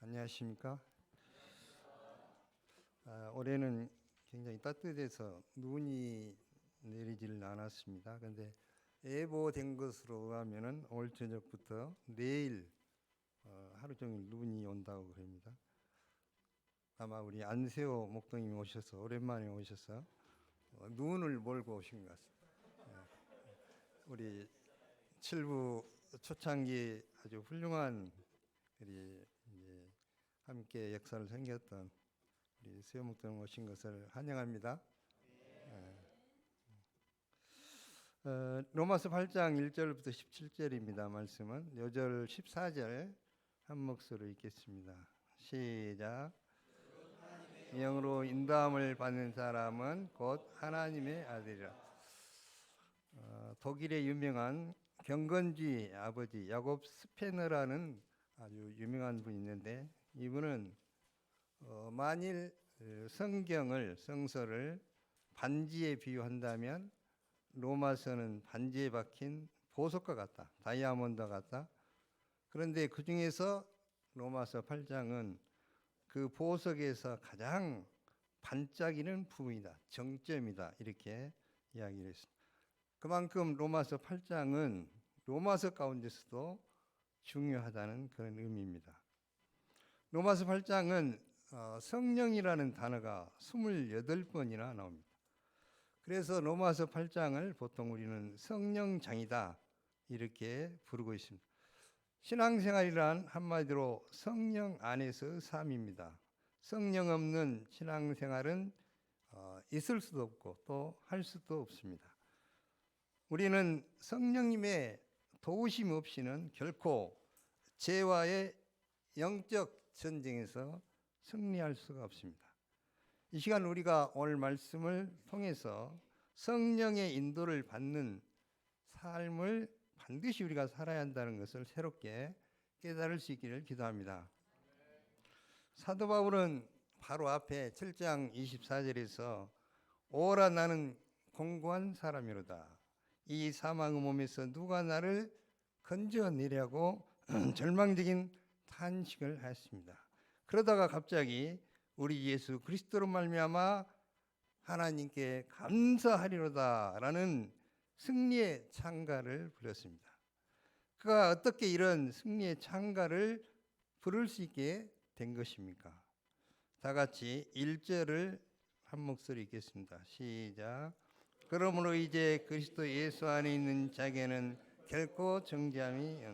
안녕하십니까? 올해는 굉장히 따뜻해서 눈이 내리지는 않았습니다. 그런데 예보된 것으로 의하면은 오늘 저녁부터 내일 하루 종일 눈이 온다고 그럽니다. 아마 우리 안세호 목동님이 오셔서 오랜만에 오셔서 눈을 몰고 오신 것 같습니다. 우리 칠부 초창기 아주 훌륭한 우리 이제 함께 역사를 생겼던 우리 세호목동 오신 것을 환영합니다. 로마서 8장 1절부터 17절입니다. 말씀은 요절 14절 한 목소리로 읽겠습니다. 시작. 영으로 인도함을 받는 사람은 곧 하나님의 아들이라. 독일의 유명한 경건주의 아버지 야곱 스페너라는 아주 유명한 분이 있는데, 이분은 만일 성서를 반지에 비유한다면 로마서는 반지에 박힌 보석과 같다, 다이아몬드 같다. 그런데 그 중에서 로마서 8장은 그 보석에서 가장 반짝이는 부분이다, 정점이다, 이렇게 이야기를 했습니다. 그만큼 로마서 8장은 로마서 가운데서도 중요하다는 그런 의미입니다. 로마서 8장은 성령이라는 단어가 28번이나 나옵니다. 그래서 로마서 8장을 보통 우리는 성령장이다 이렇게 부르고 있습니다. 신앙생활이란 한마디로 성령 안에서 삶입니다. 성령 없는 신앙생활은 있을 수도 없고 또 할 수도 없습니다. 우리는 성령님의 도우심 없이는 결코 죄와의 영적 전쟁에서 승리할 수가 없습니다. 이 시간 우리가 오늘 말씀을 통해서 성령의 인도를 받는 삶을 반드시 우리가 살아야 한다는 것을 새롭게 깨달을 수 있기를 기도합니다. 사도 바울은 바로 앞에 7장 24절에서 오라 나는 공고한 사람이로다. 이 사망의 몸에서 누가 나를 건져내려고 절망적인 탄식을 하였습니다. 그러다가 갑자기 우리 예수 그리스도로 말미암아 하나님께 감사하리로다라는 승리의 찬가를 부렸습니다. 그가 어떻게 이런 승리의 찬가를 부를 수 있게 된 것입니까? 다 같이 1절을 한 목소리 읽겠습니다. 시작. 그러므로 이제 그리스도 예수 안에 있는 자에게는 결코 정죄함이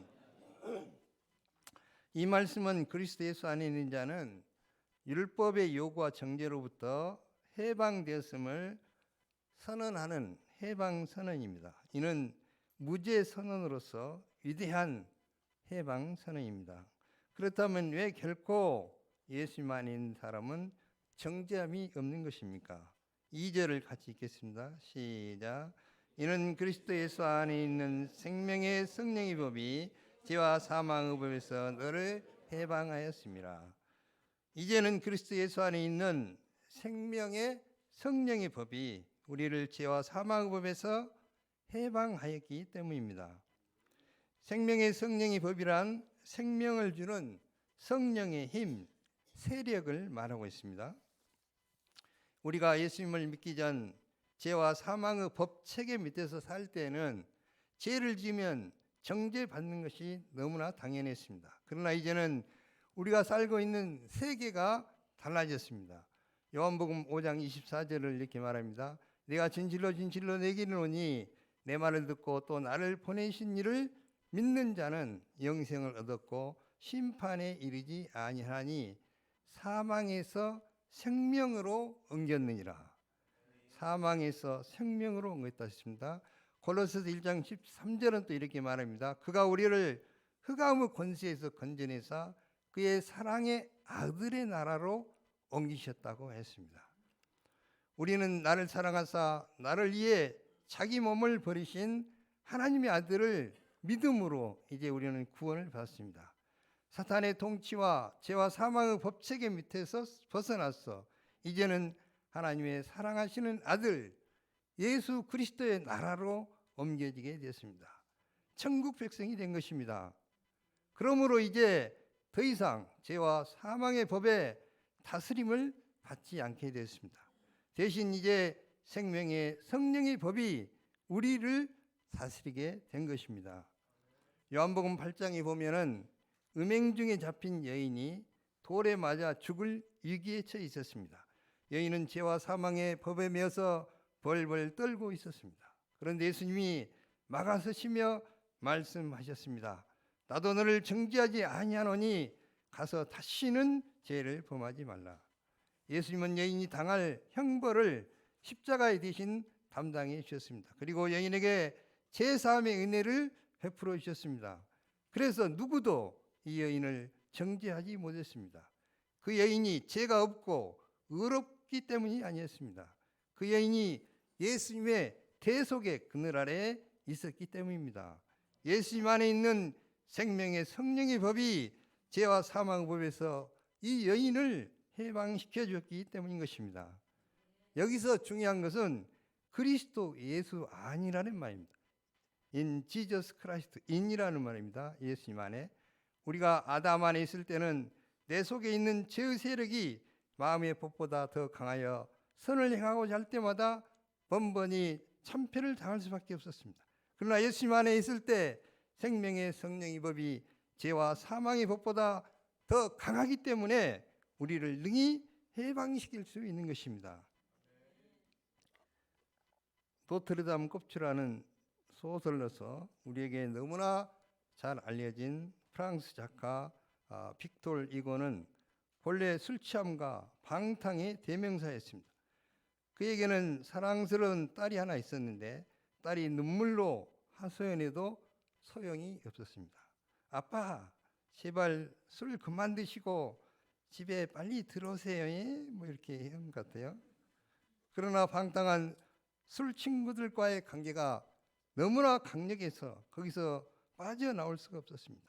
이 말씀은 그리스도 예수 안에 있는 자는 율법의 요구와 정죄로부터 해방되었음을 선언하는 해방 선언입니다. 이는 무죄 선언으로서 위대한 해방 선언입니다. 그렇다면 왜 결코 예수님 안에 있는 사람은 정죄함이 없는 것입니까? 2절을 같이 읽겠습니다. 시작. 이는 그리스도 예수 안에 있는 생명의 성령의 법이 죄와 사망의 법에서 너를 해방하였습니다. 이제는 그리스도 예수 안에 있는 생명의 성령의 법이 우리를 죄와 사망의 법에서 해방하였기 때문입니다. 생명의 성령의 법이란 생명을 주는 성령의 힘, 세력을 말하고 있습니다. 우리가 예수님을 믿기 전 죄와 사망의 법 체계 밑에서 살 때는 죄를 지으면 정죄받는 것이 너무나 당연했습니다. 그러나 이제는 우리가 살고 있는 세계가 달라졌습니다. 요한복음 5장 24절을 이렇게 말합니다. 내가 진실로 내게 이르노니 내 말을 듣고 또 나를 보내신 이를 믿는 자는 영생을 얻었고 심판에 이르지 아니하니 사망에서 생명으로 옮겼느니라. 사망에서 생명으로 옮겼다 했습니다. 골로새서 1장 13절은 또 이렇게 말합니다. 그가 우리를 흑암의 권세에서 건져내사 그의 사랑의 아들의 나라로 옮기셨다고 했습니다. 우리는 나를 사랑하사 나를 위해 자기 몸을 버리신 하나님의 아들을 믿음으로 이제 우리는 구원을 받았습니다. 사탄의 통치와 죄와 사망의 법체계 밑에서 벗어나서 이제는 하나님의 사랑하시는 아들 예수 그리스도의 나라로 옮겨지게 됐습니다. 천국 백성이 된 것입니다. 그러므로 이제 더 이상 죄와 사망의 법에 다스림을 받지 않게 되었습니다. 대신 이제 생명의 성령의 법이 우리를 다스리게 된 것입니다. 요한복음 8장에 보면은 음행 중에 잡힌 여인이 돌에 맞아 죽을 위기에 처해 있었습니다. 여인은 죄와 사망의 법에 매어서 벌벌 떨고 있었습니다. 그런데 예수님이 막아서시며 말씀하셨습니다. 나도 너를 정죄하지 아니하노니 가서 다시는 죄를 범하지 말라. 예수님은 여인이 당할 형벌을 십자가에 대신 담당해 주셨습니다. 그리고 여인에게 제사함의 은혜를 베풀어 주셨습니다. 그래서 누구도 이 여인을 정죄하지 못했습니다. 그 여인이 죄가 없고 의롭기 때문이 아니었습니다. 그 여인이 예수님의 대속의 그늘 아래에 있었기 때문입니다. 예수님 안에 있는 생명의 성령의 법이 죄와 사망의 법에서 이 여인을 해방시켜 주었기 때문인 것입니다. 여기서 중요한 것은 그리스도 예수 안이라는 말입니다. In Jesus Christ in이라는 말입니다. 예수님 안에. 우리가 아담 안에 있을 때는 내 속에 있는 죄의 세력이 마음의 법보다 더 강하여 선을 행하고자 할 때마다 번번이 참패를 당할 수밖에 없었습니다. 그러나 예수님 안에 있을 때 생명의 성령의 법이 죄와 사망의 법보다 더 강하기 때문에 우리를 능히 해방시킬 수 있는 것입니다. 노트르담 껍질라는 소설로서 우리에게 너무나 잘 알려진 프랑스 작가 빅톨 이고는 본래 술 취함과 방탕의 대명사였습니다. 그에게는 사랑스러운 딸이 하나 있었는데 딸이 눈물로 하소연해도 소용이 없었습니다. 아빠, 제발 술 그만 드시고 집에 빨리 들어오세요. 뭐 이렇게 한 것 같아요. 그러나 방탕한 술 친구들과의 관계가 너무나 강력해서 거기서 빠져나올 수가 없었습니다.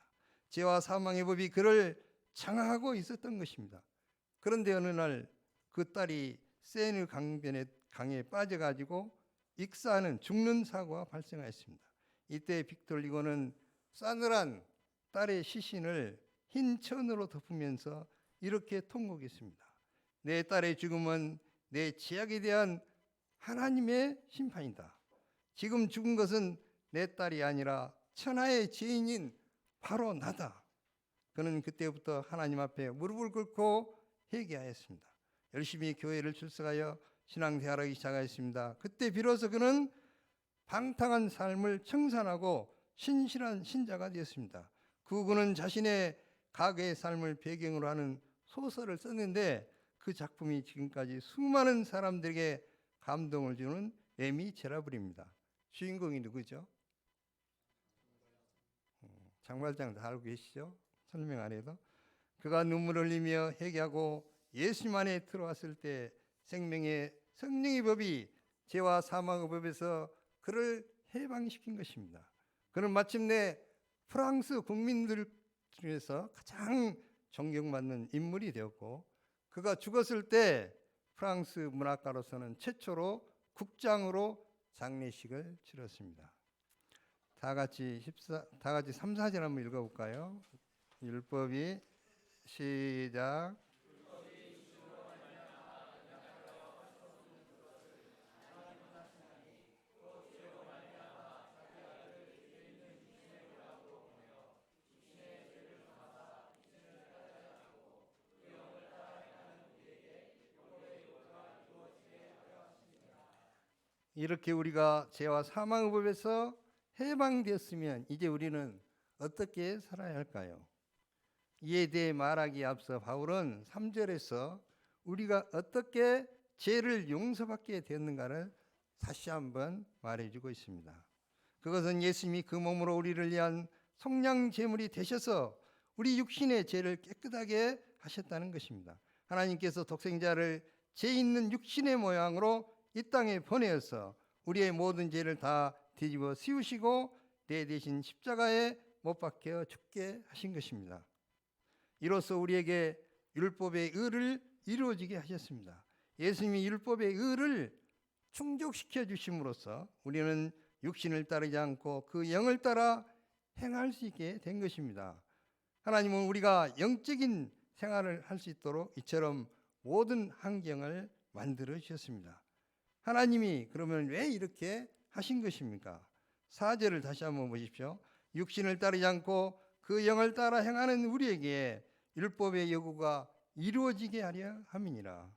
죄와 사망의 법이 그를 장악하고 있었던 것입니다. 그런데 어느 날 그 딸이 세느 강에 빠져가지고 익사하는 죽는 사고가 발생하였습니다. 이때 빅톨 리고는 싸늘한 딸의 시신을 흰 천으로 덮으면서 이렇게 통곡했습니다. 내 딸의 죽음은 내 죄악에 대한 하나님의 심판이다. 지금 죽은 것은 내 딸이 아니라 천하의 죄인인 바로 나다. 그는 그때부터 하나님 앞에 무릎을 꿇고 회개하였습니다. 열심히 교회를 출석하여 신앙생활하기 시작하였습니다. 그때 비로소 그는 방탕한 삶을 청산하고 신실한 신자가 되었습니다. 그는 자신의 과거의 삶을 배경으로 하는 소설을 썼는데 그 작품이 지금까지 수많은 사람들에게 감동을 주는 레미 제라블입니다. 주인공이 누구죠? 장발장 다 알고 계시죠? 설명 안 해도. 그가 눈물을 흘리며 회개하고 예수님 안에 들어왔을 때 생명의 성령의 법이 죄와 사망의 법에서 그를 해방시킨 것입니다. 그는 마침내 프랑스 국민들 중에서 가장 존경받는 인물이 되었고 그가 죽었을 때 프랑스 문학가로서는 최초로 국장으로 장례식을 치렀습니다. 다 같이 3, 4절 한번 읽어볼까요? 율법이 시작. 이렇게 우리가 죄와 사망의 법에서 해방되었으면 이제 우리는 어떻게 살아야 할까요? 이에 대해 말하기에 앞서 바울은 3절에서 우리가 어떻게 죄를 용서받게 되었는가를 다시 한번 말해주고 있습니다. 그것은 예수님이 그 몸으로 우리를 위한 속량 제물이 되셔서 우리 육신의 죄를 깨끗하게 하셨다는 것입니다. 하나님께서 독생자를 죄 있는 육신의 모양으로 이 땅에 보내어서 우리의 모든 죄를 다 뒤집어 씌우시고 내 대신 십자가에 못 박혀 죽게 하신 것입니다. 이로써 우리에게 율법의 의를 이루어지게 하셨습니다. 예수님이 율법의 의를 충족시켜 주심으로써 우리는 육신을 따르지 않고 그 영을 따라 행할 수 있게 된 것입니다. 하나님은 우리가 영적인 생활을 할 수 있도록 이처럼 모든 환경을 만들어 주셨습니다. 하나님이 그러면 왜 이렇게 하신 것입니까? 4절을 다시 한번 보십시오. 육신을 따르지 않고 그 영을 따라 행하는 우리에게 율법의 요구가 이루어지게 하려 함이니라.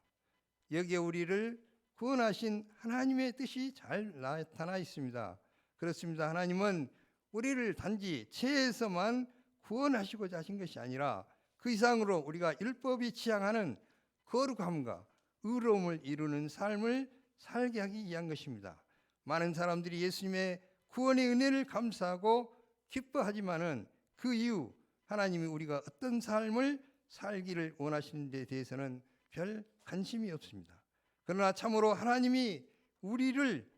여기에 우리를 구원하신 하나님의 뜻이 잘 나타나 있습니다. 그렇습니다. 하나님은 우리를 단지 죄에서만 구원하시고자 하신 것이 아니라 그 이상으로 우리가 율법이 지향하는 거룩함과 의로움을 이루는 삶을 살게 하기 위한 것입니다. 많은 사람들이 예수님의 구원의 은혜를 감사하고 기뻐하지만은 그 이유 하나님이 우리가 어떤 삶을 살기를 원하시는 데 대해서는 별 관심이 없습니다. 그러나 참으로 하나님이 우리를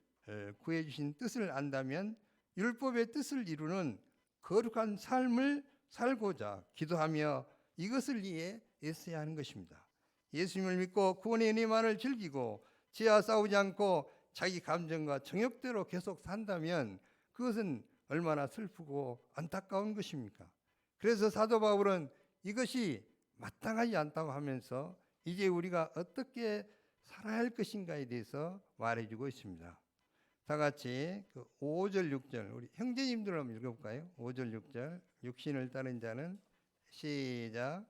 구해 주신 뜻을 안다면 율법의 뜻을 이루는 거룩한 삶을 살고자 기도하며 이것을 위해 애써야 하는 것입니다. 예수님을 믿고 구원의 은혜만을 즐기고 죄와 싸우지 않고 자기 감정과 정욕대로 계속 산다면 그것은 얼마나 슬프고 안타까운 것입니까? 그래서 사도 바울은 이것이 마땅하지 않다고 하면서 이제 우리가 어떻게 살아야 할 것인가에 대해서 말해주고 있습니다. 다 같이 그 5절 6절 우리 형제님들 한번 읽어볼까요? 5절 6절 육신을 따른 자는 시작.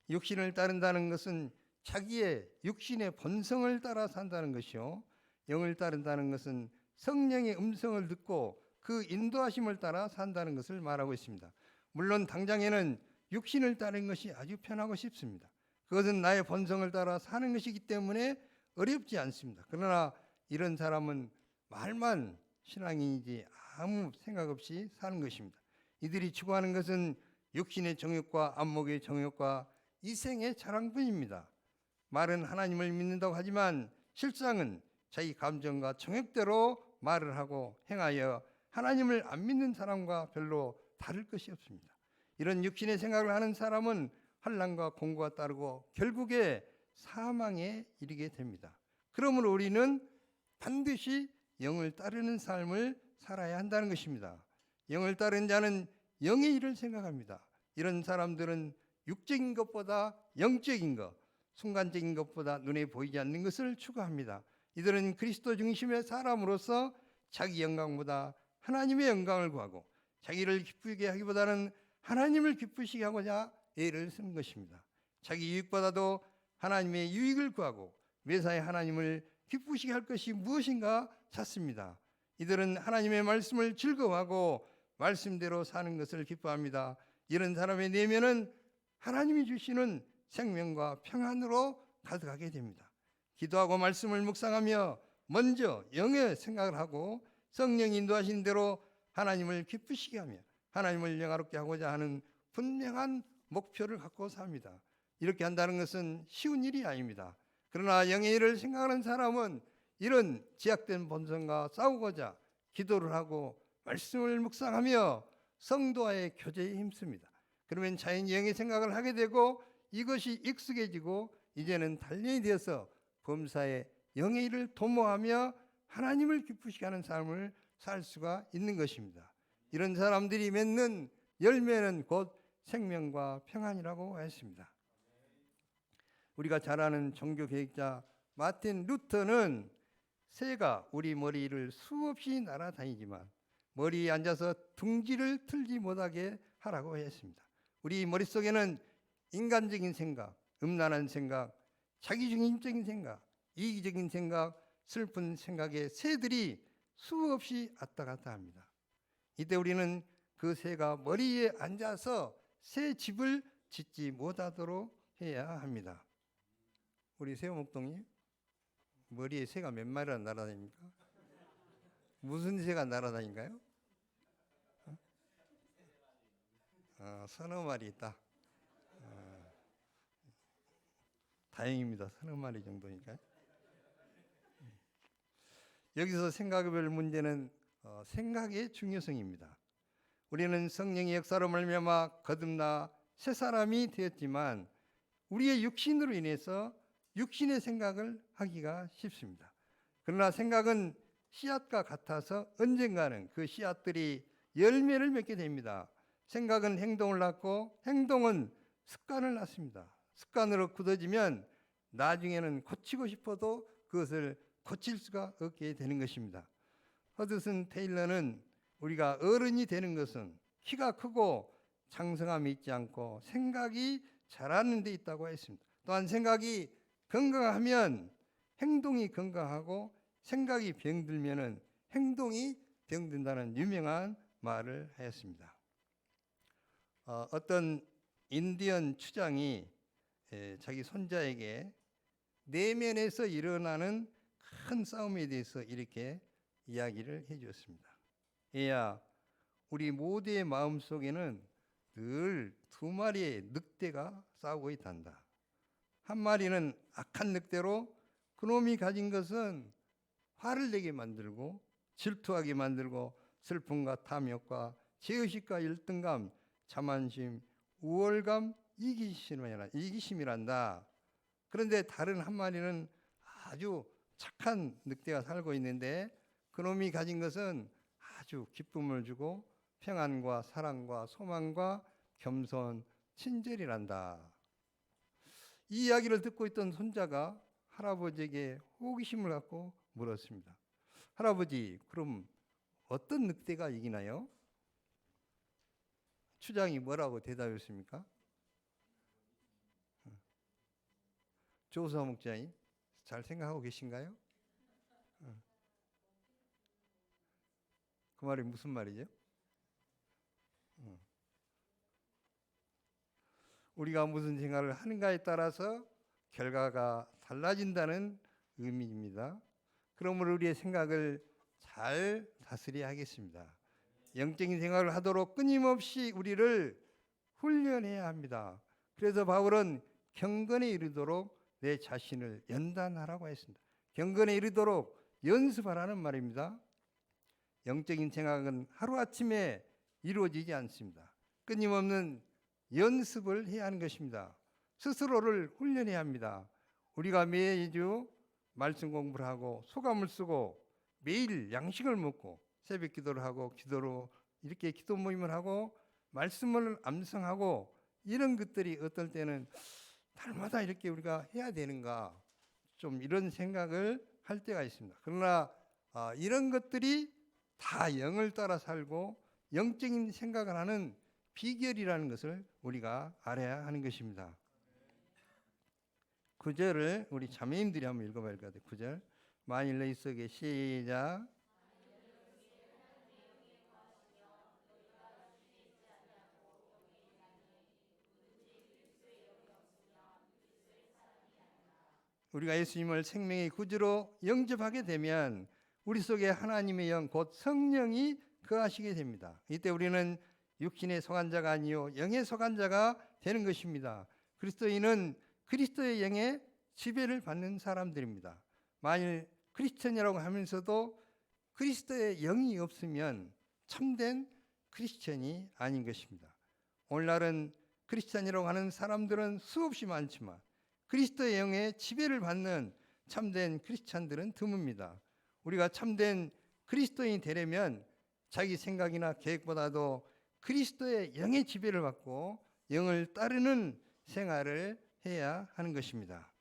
육신을 따른다는 것은 자기의 육신의 본성을 따라 산다는 것이요, 영을 따른다는 것은 성령의 음성을 듣고 그 인도하심을 따라 산다는 것을 말하고 있습니다. 물론 당장에는 육신을 따르는 것이 아주 편하고 쉽습니다. 그것은 나의 본성을 따라 사는 것이기 때문에 어렵지 않습니다. 그러나 이런 사람은 말만 신앙인이지 아무 생각 없이 사는 것입니다. 이들이 추구하는 것은 육신의 정욕과 안목의 정욕과 이생의 자랑뿐입니다. 말은 하나님을 믿는다고 하지만 실상은 자기 감정과 정욕대로 말을 하고 행하여 하나님을 안 믿는 사람과 별로 다를 것이 없습니다. 이런 육신의 생각을 하는 사람은 환난과 공고가 따르고 결국에 사망에 이르게 됩니다. 그러므로 우리는 반드시 영을 따르는 삶을 살아야 한다는 것입니다. 영을 따르는 자는 영의 일을 생각합니다. 이런 사람들은 육적인 것보다 영적인 것, 순간적인 것보다 눈에 보이지 않는 것을 추구합니다. 이들은 그리스도 중심의 사람으로서 자기 영광보다 하나님의 영광을 구하고 자기를 기쁘게 하기보다는 하나님을 기쁘시게 하고자 애를 쓰는 것입니다. 자기 유익보다도 하나님의 유익을 구하고 매사에 하나님을 기쁘시게 할 것이 무엇인가 찾습니다. 이들은 하나님의 말씀을 즐거워하고 말씀대로 사는 것을 기뻐합니다. 이런 사람의 내면은 하나님이 주시는 생명과 평안으로 가득하게 됩니다. 기도하고 말씀을 묵상하며 먼저 영의 생각을 하고 성령이 인도하신 대로 하나님을 기쁘시게 하며 하나님을 영화롭게 하고자 하는 분명한 목표를 갖고 삽니다. 이렇게 한다는 것은 쉬운 일이 아닙니다. 그러나 영의 일을 생각하는 사람은 이런 제약된 본성과 싸우고자 기도를 하고 말씀을 묵상하며 성도와의 교제에 힘씁니다. 그러면 자연히 영의 생각을 하게 되고 이것이 익숙해지고 이제는 단련이 되어서 범사에 영의 일을 도모하며 하나님을 기쁘시게 하는 삶을 살 수가 있는 것입니다. 이런 사람들이 맺는 열매는 곧 생명과 평안이라고 했습니다. 우리가 잘 아는 종교 개혁자 마틴 루터는 새가 우리 머리를 수없이 날아다니지만 머리에 앉아서 둥지를 틀지 못하게 하라고 했습니다. 우리 머릿속에는 인간적인 생각, 음란한 생각, 자기중심적인 생각, 이기적인 생각, 슬픈 생각의 새들이 수없이 왔다 갔다 합니다. 이때 우리는 그 새가 머리에 앉아서 새 집을 짓지 못하도록 해야 합니다. 우리 새우목동님, 머리에 새가 몇 마리나 날아다닙니까? 무슨 새가 날아다닌가요? 서너 마리 있다. 다행입니다. 서너 마리 정도니까요. 여기서 생각해볼 문제는 생각의 중요성입니다. 우리는 성령의 역사로 말미암아 거듭나 새 사람이 되었지만 우리의 육신으로 인해서 육신의 생각을 하기가 쉽습니다. 그러나 생각은 씨앗과 같아서 언젠가는 그 씨앗들이 열매를 맺게 됩니다. 생각은 행동을 낳고 행동은 습관을 낳습니다. 습관으로 굳어지면 나중에는 고치고 싶어도 그것을 고칠 수가 없게 되는 것입니다. 허드슨 테일러는 우리가 어른이 되는 것은 키가 크고 장성함이 있지 않고 생각이 자라는 데 있다고 했습니다. 또한 생각이 건강하면 행동이 건강하고 생각이 병들면은 행동이 병든다는 유명한 말을 하였습니다. 어떤 인디언 추장이 자기 손자에게 내면에서 일어나는 큰 싸움에 대해서 이렇게 이야기를 해주었습니다. 얘야, 우리 모두의 마음속에는 늘 두 마리의 늑대가 싸우고 있단다. 한 마리는 악한 늑대로 그놈이 가진 것은 화를 내게 만들고 질투하게 만들고 슬픔과 탐욕과 죄의식과 열등감, 자만심, 우월감, 이기심이란다. 그런데 다른 한 마리는 아주 착한 늑대가 살고 있는데 그놈이 가진 것은 아주 기쁨을 주고 평안과 사랑과 소망과 겸손, 친절이란다. 이 이야기를 듣고 있던 손자가 할아버지에게 호기심을 갖고 물었습니다. 할아버지, 그럼 어떤 늑대가 이기나요? 추장이 뭐라고 대답했습니까? 조수아 목자님, 잘 생각하고 계신가요? 그 말이 무슨 말이죠? 우리가 무슨 생각을 하는가에 따라서 결과가 달라진다는 의미입니다. 그러므로 우리의 생각을 잘 다스려야 하겠습니다. 영적인 생활을 하도록 끊임없이 우리를 훈련해야 합니다. 그래서 바울은 경건에 이르도록 내 자신을 연단하라고 했습니다. 경건에 이르도록 연습하라는 말입니다. 영적인 생각은 하루아침에 이루어지지 않습니다. 끊임없는 연습을 해야 하는 것입니다. 스스로를 훈련해야 합니다. 우리가 매주 말씀 공부를 하고 소감을 쓰고 매일 양식을 먹고 새벽 기도를 하고 기도로 이렇게 기도 모임을 하고 말씀을 암송하고 이런 것들이 어떨 때는 날마다 이렇게 우리가 해야 되는가 좀 이런 생각을 할 때가 있습니다. 그러나 이런 것들이 다 영을 따라 살고 영적인 생각을 하는 비결이라는 것을 우리가 알아야 하는 것입니다. 9절을 우리 자매님들이 한번 읽어봐야 할 것 같아요. 9절 만일 너희 속에 시작 우리가 예수님을 생명의 구주로 영접하게 되면 우리 속에 하나님의 영 곧 성령이 거하시게 됩니다. 이때 우리는 육신의 속한 자가 아니요 영의 속한 자가 되는 것입니다. 그리스도인은 그리스도의 영의 지배를 받는 사람들입니다. 만일 크리스천이라고 하면서도 그리스도의 영이 없으면 참된 크리스천이 아닌 것입니다. 오늘날은 크리스천이라고 하는 사람들은 수없이 많지만 그리스도의 영의 지배를 받는 참된 크리스천들은 드뭅니다. 우리가 참된 그리스도인이 되려면 자기 생각이나 계획보다도 그리스도의 영의 지배를 받고 영을 따르는 생활을 해야 하는 것입니다.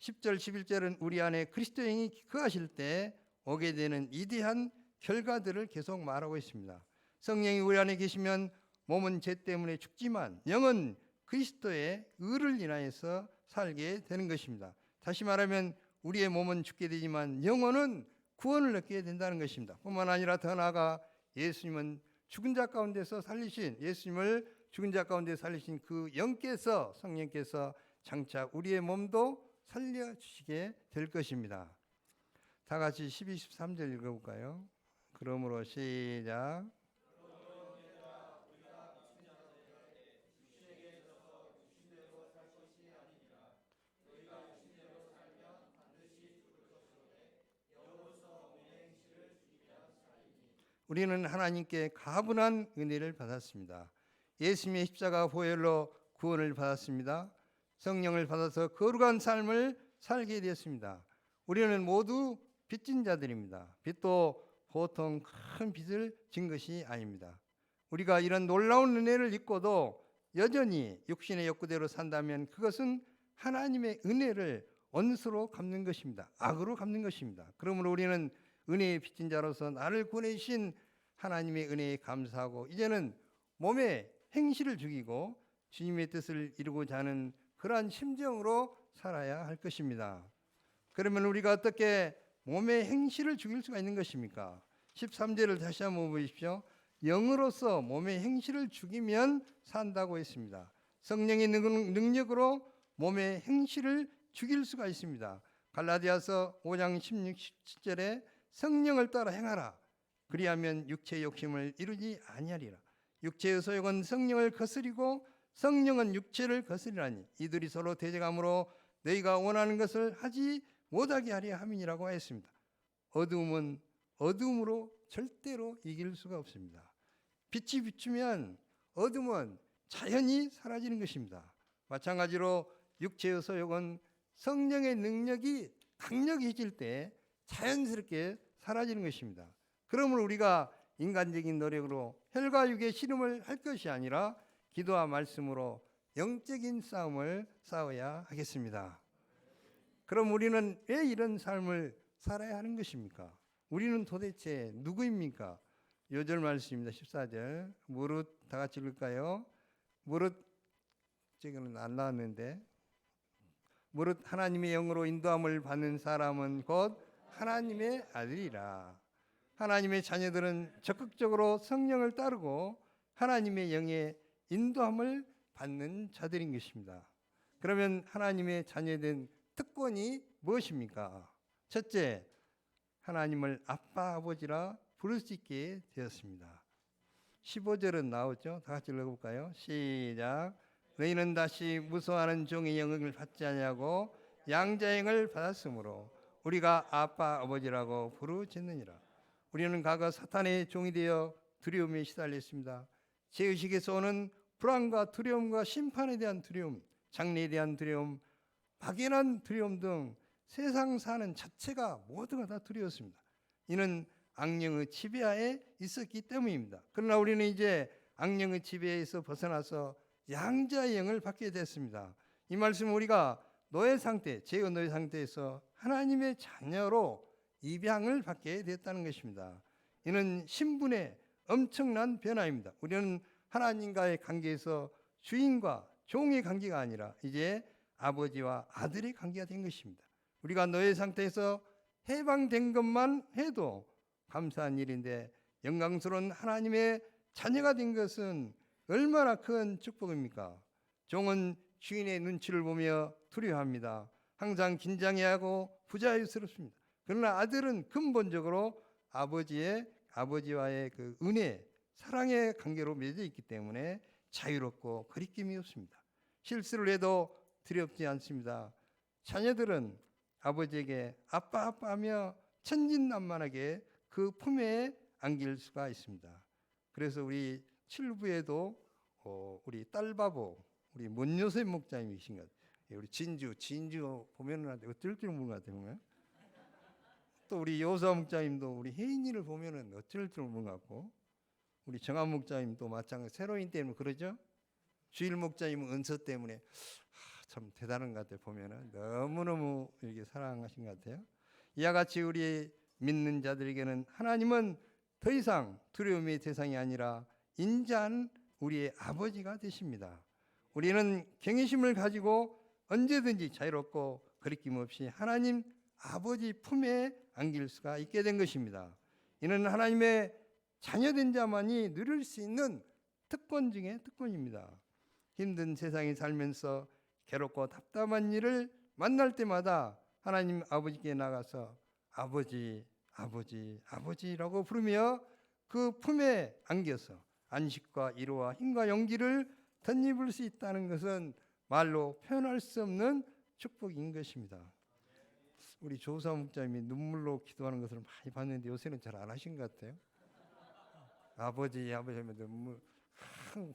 10절 11절은 우리 안에 그리스도의 영이 거하실 때 오게 되는 위대한 결과들을 계속 말하고 있습니다. 성령이 우리 안에 계시면 몸은 죄 때문에 죽지만 영은 그리스도의 의를 인하여서 살게 되는 것입니다. 다시 말하면 우리의 몸은 죽게 되지만 영혼은 구원을 얻게 된다는 것입니다. 뿐만 아니라 더 나아가 예수님은 죽은 자 가운데서 살리신 예수님을 죽은 자 가운데 살리신 그 영께서 성령께서 장차 우리의 몸도 살려주시게 될 것입니다. 다 같이 12, 13절 읽어볼까요? 그러므로 시작 우리는 하나님께 가분한 은혜를 받았습니다. 예수님의 십자가 보혈로 구원을 받았습니다. 성령을 받아서 거룩한 삶을 살게 되었습니다. 우리는 모두 빚진 자들입니다. 빚도 보통 큰 빚을 진 것이 아닙니다. 우리가 이런 놀라운 은혜를 입고도 여전히 육신의 욕구대로 산다면 그것은 하나님의 은혜를 원수로 갚는 것입니다. 악으로 갚는 것입니다. 그러므로 우리는 은혜의 빚진 자로서 나를 구원해주신 하나님의 은혜에 감사하고 이제는 몸의 행실을 죽이고 주님의 뜻을 이루고자 하는 그러한 심정으로 살아야 할 것입니다. 그러면 우리가 어떻게 몸의 행실을 죽일 수가 있는 것입니까? 13절을 다시 한번 보십시오. 영으로서 몸의 행실을 죽이면 산다고 했습니다. 성령의 능력으로 몸의 행실을 죽일 수가 있습니다. 갈라디아서 5장 16, 17절에 성령을 따라 행하라. 그리하면 육체의 욕심을 이루지 아니하리라. 육체의 소욕은 성령을 거스리고 성령은 육체를 거스리라니 이들이 서로 대적함으로 너희가 원하는 것을 하지 못하게 하려 함이니라고 했습니다. 어두움은 어두움으로 절대로 이길 수가 없습니다. 빛이 비추면 어둠은 자연히 사라지는 것입니다. 마찬가지로 육체의 소욕은 성령의 능력이 강력해질 때 자연스럽게 사라지는 것입니다. 그러므로 우리가 인간적인 노력으로 혈과 육의 씨름을 할 것이 아니라 기도와 말씀으로 영적인 싸움을 싸워야 하겠습니다. 그럼 우리는 왜 이런 삶을 살아야 하는 것입니까? 우리는 도대체 누구입니까? 요절 말씀입니다. 14절 무릇 다 같이 읽을까요? 무릇 지금은 안 나왔는데 무릇 하나님의 영으로 인도함을 받는 사람은 곧 하나님의 아들이라. 하나님의 자녀들은 적극적으로 성령을 따르고 하나님의 영의 인도함을 받는 자들인 것입니다. 그러면 하나님의 자녀된 특권이 무엇입니까? 첫째, 하나님을 아빠 아버지라 부를 수 있게 되었습니다. 15절은 나오죠. 다 같이 읽어볼까요? 시작. 너희는 다시 무서워하는 종의 영을 받지 아니하고 양자의 영을 받았으므로 우리가 아빠 아버지라고 부르짖느니라. 우리는 과거 사탄의 종이 되어 두려움에 시달렸습니다. 죄의식에서 오는 불안과 두려움과 심판에 대한 두려움, 장래에 대한 두려움, 막연한 두려움 등 세상 사는 자체가 모두가 다 두려웠습니다. 이는 악령의 지배하에 있었기 때문입니다. 그러나 우리는 이제 악령의 지배에서 벗어나서 양자의 영을 받게 됐습니다. 이 말씀은 우리가 노예 상태, 죄의 노예 상태에서 하나님의 자녀로 입양을 받게 됐다는 것입니다. 이는 신분의 엄청난 변화입니다. 우리는 하나님과의 관계에서 주인과 종의 관계가 아니라 이제 아버지와 아들의 관계가 된 것입니다. 우리가 노예 상태에서 해방된 것만 해도 감사한 일인데 영광스러운 하나님의 자녀가 된 것은 얼마나 큰 축복입니까? 종은 주인의 눈치를 보며 두려워합니다. 항상 긴장해야 하고 부자유스럽습니다. 그러나 아들은 근본적으로 아버지와의 그 은혜, 사랑의 관계로 맺어 있기 때문에 자유롭고 거리낌이 없습니다. 실수를 해도 두렵지 않습니다. 자녀들은 아버지에게 아빠 아빠하며 천진난만하게 그 품에 안길 수가 있습니다. 그래서 우리 칠부에도 우리 딸바보, 우리 문요셉 목사님이신 것 같아요. 우리 진주 보면은 어쩔 줄 모르는 것 같아요. 또 우리 요사 목사님도 우리 혜인이를 보면은 어쩔 줄 모르는 것 같고, 우리 정한 목사님도 마찬가지. 새로인 때문에 그러죠. 주일 목사님은 은서 때문에 참 대단한 것 같아요. 보면은 너무너무 이렇게 사랑하신 것 같아요. 이와 같이 우리 믿는 자들에게는 하나님은 더 이상 두려움의 대상이 아니라 인자한 우리의 아버지가 되십니다. 우리는 경외심을 가지고 언제든지 자유롭고 거리낌 없이 하나님 아버지 품에 안길 수가 있게 된 것입니다. 이는 하나님의 자녀된 자만이 누릴 수 있는 특권 중에 특권입니다. 힘든 세상에 살면서 괴롭고 답답한 일을 만날 때마다 하나님 아버지께 나가서 아버지라고 부르며 그 품에 안겨서 안식과 위로와 힘과 용기를 덧입을 수 있다는 것은 말로 표현할 수 없는 축복인 것입니다. 우리 조사 목사님이 눈물로 기도하는 것을 많이 봤는데 요새는 잘 안 하신 것 같아요. 아버지 하면 눈물,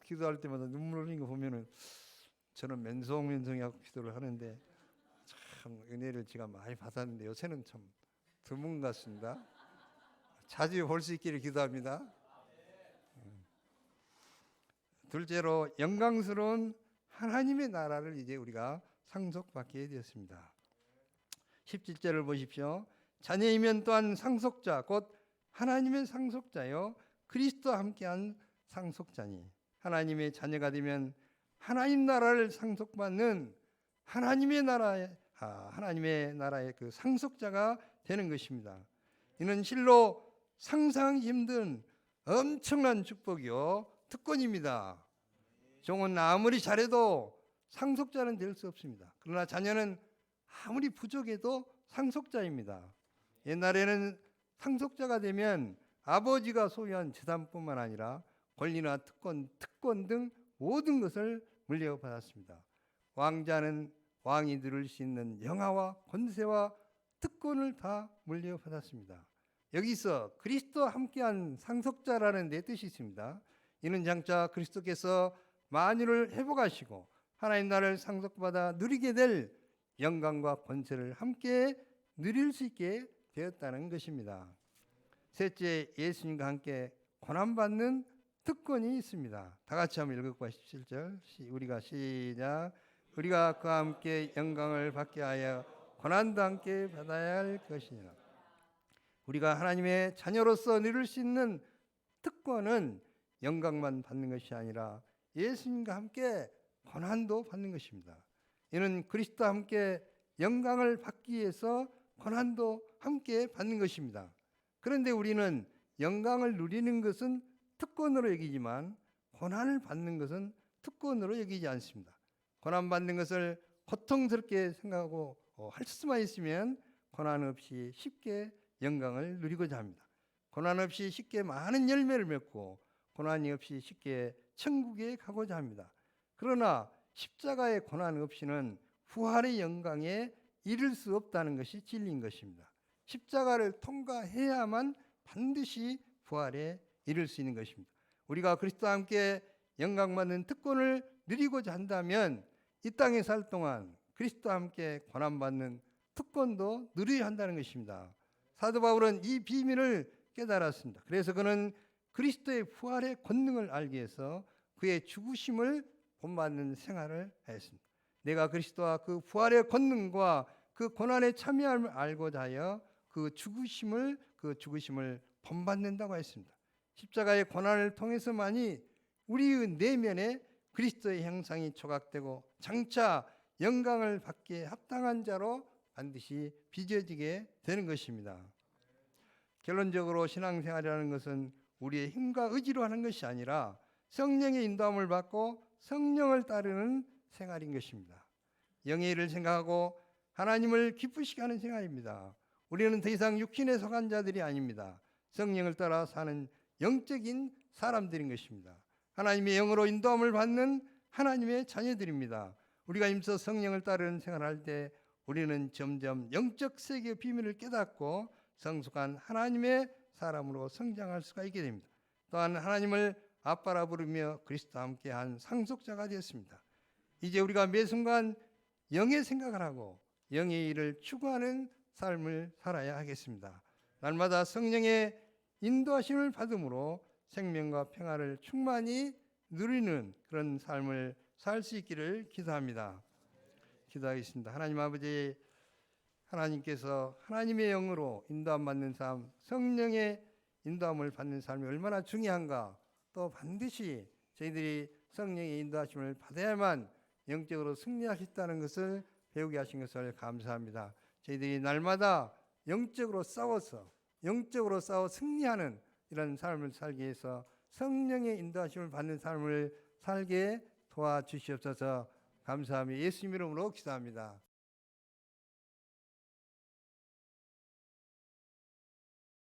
기도할 때마다 눈물 흘리는 거 보면은 저는 맨송맨송하고 기도를 하는데 참 은혜를 제가 많이 받았는데 요새는 참 드문 것 같습니다. 자주 볼 수 있기를 기도합니다. 둘째로 영광스러운 하나님의 나라를 이제 우리가 상속받게 되었습니다. 17절을 보십시오. 자녀이면 또한 상속자 곧 하나님의 상속자요 그리스도와 함께한 상속자니 하나님의 자녀가 되면 하나님 나라를 상속받는 하나님의 나라의 그 상속자가 되는 것입니다. 이는 실로 상상하기 힘든 엄청난 축복이요 특권입니다. 종은 아무리 잘해도 상속자는 될 수 없습니다. 그러나 자녀는 아무리 부족해도 상속자입니다. 옛날에는 상속자가 되면 아버지가 소유한 재산뿐만 아니라 권리나 특권 등 모든 것을 물려받았습니다. 왕자는 왕이 누릴 수 있는 영화와 권세와 특권을 다 물려받았습니다. 여기서 그리스도와 함께한 상속자라는 데 뜻이 있습니다. 이는 장차 그리스도께서 만유를 회복하시고 하나님 나라를 상속받아 누리게 될 영광과 권세를 함께 누릴 수 있게 되었다는 것입니다. 셋째, 예수님과 함께 고난받는 특권이 있습니다. 다 같이 한번 읽을까요? 17절 우리가 시작. 우리가 그와 함께 영광을 받게 하여 고난도 함께 받아야 할 것이니라. 우리가 하나님의 자녀로서 누릴 수 있는 특권은 영광만 받는 것이 아니라 예수님과 함께 고난도 받는 것입니다. 이는 그리스도와 함께 영광을 받기 위해서 고난도 함께 받는 것입니다. 그런데 우리는 영광을 누리는 것은 특권으로 여기지만 고난을 받는 것은 특권으로 여기지 않습니다. 고난받는 것을 고통스럽게 생각하고 할 수만 있으면 고난 없이 쉽게 영광을 누리고자 합니다. 고난 없이 쉽게 많은 열매를 맺고 고난이 없이 쉽게 천국에 가고자 합니다. 그러나 십자가의 고난 없이는 부활의 영광에 이를 수 없다는 것이 진리인 것입니다. 십자가를 통과해야만 반드시 부활에 이를 수 있는 것입니다. 우리가 그리스도와 함께 영광받는 특권을 누리고자 한다면 이 땅에 살 동안 그리스도와 함께 고난받는 특권도 누려야 한다는 것입니다. 사도 바울은 이 비밀을 깨달았습니다. 그래서 그는 그리스도의 부활의 권능을 알기 위해서 그의 죽으심을 본받는 생활을 했습니다. 내가 그리스도와 그 부활의 권능과 그 고난의 참여함을 알고자 하여 그 죽으심을 본받는다고 했습니다. 십자가의 고난을 통해서만이 우리의 내면에 그리스도의 형상이 조각되고 장차 영광을 받기에 합당한 자로 반드시 빚어지게 되는 것입니다. 결론적으로 신앙생활이라는 것은 우리의 힘과 의지로 하는 것이 아니라 성령의 인도함을 받고 성령을 따르는 생활인 것입니다. 영의 일을 생각하고 하나님을 기쁘시게 하는 생활입니다. 우리는 더 이상 육신에 속한 자들이 아닙니다. 성령을 따라 사는 영적인 사람들인 것입니다. 하나님의 영으로 인도함을 받는 하나님의 자녀들입니다. 우리가 힘써 성령을 따르는 생활할 때 우리는 점점 영적 세계의 비밀을 깨닫고 성숙한 하나님의 사람으로 성장할 수가 있게 됩니다. 또한 하나님을 아빠라 부르며 그리스도와 함께한 상속자가 되었습니다. 이제 우리가 매 순간 영의 생각을 하고 영의 일을 추구하는 삶을 살아야 하겠습니다. 날마다 성령의 인도하심을 받음으로 생명과 평화를 충만히 누리는 그런 삶을 살 수 있기를 기도합니다. 기도하겠습니다. 하나님 아버지, 하나님께서 하나님의 영으로 인도함 받는 삶, 성령의 인도함을 받는 삶이 얼마나 중요한가, 또 반드시 저희들이 성령의 인도하심을 받아야만 영적으로 승리하셨다는 것을 배우게 하신 것을 감사합니다. 저희들이 날마다 영적으로 싸워 승리하는 이런 삶을 살기 위해서 성령의 인도하심을 받는 삶을 살게 도와주시옵소서. 감사하며 예수 이름으로 기도합니다.